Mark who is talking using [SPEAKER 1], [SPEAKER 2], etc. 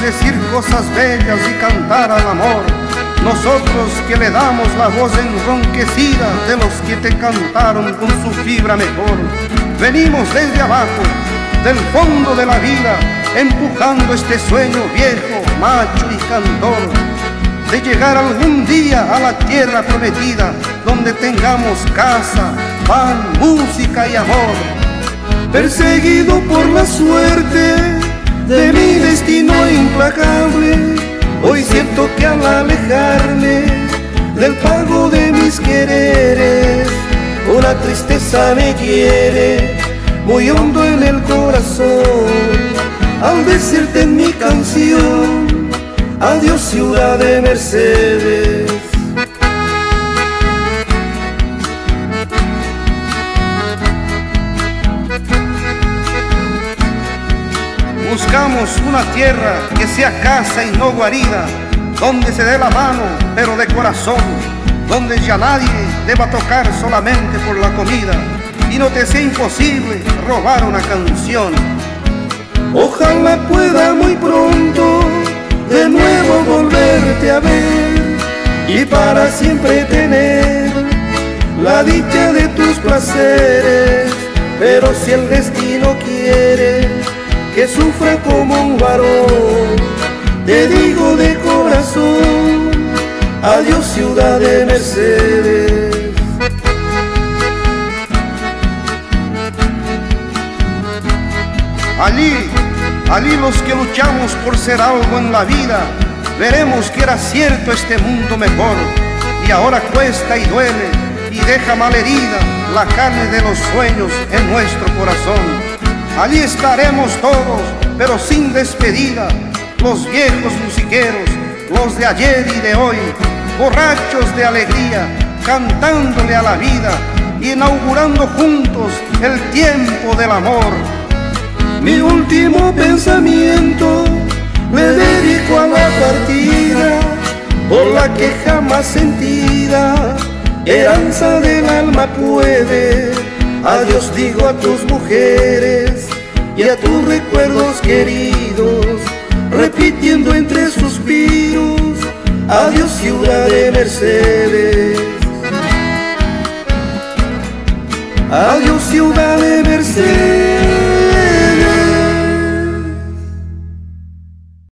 [SPEAKER 1] decir cosas bellas y cantar al amor. Nosotros que le damos la voz enronquecida de los que te cantaron con su fibra mejor. Venimos desde abajo, del fondo de la vida, empujando este sueño viejo, macho y cantor, de llegar algún día a la tierra prometida, donde tengamos casa, pan, música y amor.
[SPEAKER 2] Perseguido por la suerte de mi destino implacable, hoy siento que al alejarme del pago de mis quereres, una tristeza me hiere muy hondo en el corazón, al decirte en mi canción, adiós ciudad de Mercedes.
[SPEAKER 1] Buscamos una tierra que sea casa y no guarida, donde se dé la mano pero de corazón, donde ya nadie deba tocar solamente por la comida y no te sea imposible robar una canción.
[SPEAKER 2] Ojalá pueda muy pronto de nuevo volverte a ver y para siempre tener la dicha de tus placeres, pero si el destino quiere que sufra como un varón, te digo de corazón, adiós ciudad de Mercedes.
[SPEAKER 1] Allí los que luchamos por ser algo en la vida, veremos que era cierto este mundo mejor, y ahora cuesta y duele y deja malherida la carne de los sueños en nuestro corazón. Allí estaremos todos, pero sin despedida, los viejos musiqueros, los de ayer y de hoy, borrachos de alegría, cantándole a la vida y inaugurando juntos el tiempo del amor.
[SPEAKER 2] Mi último pensamiento le dedico a la partida, por la que jamás sentida, heranza del alma puede. Adiós digo a tus mujeres y a tus recuerdos queridos, repitiendo entre suspiros, adiós ciudad de Mercedes.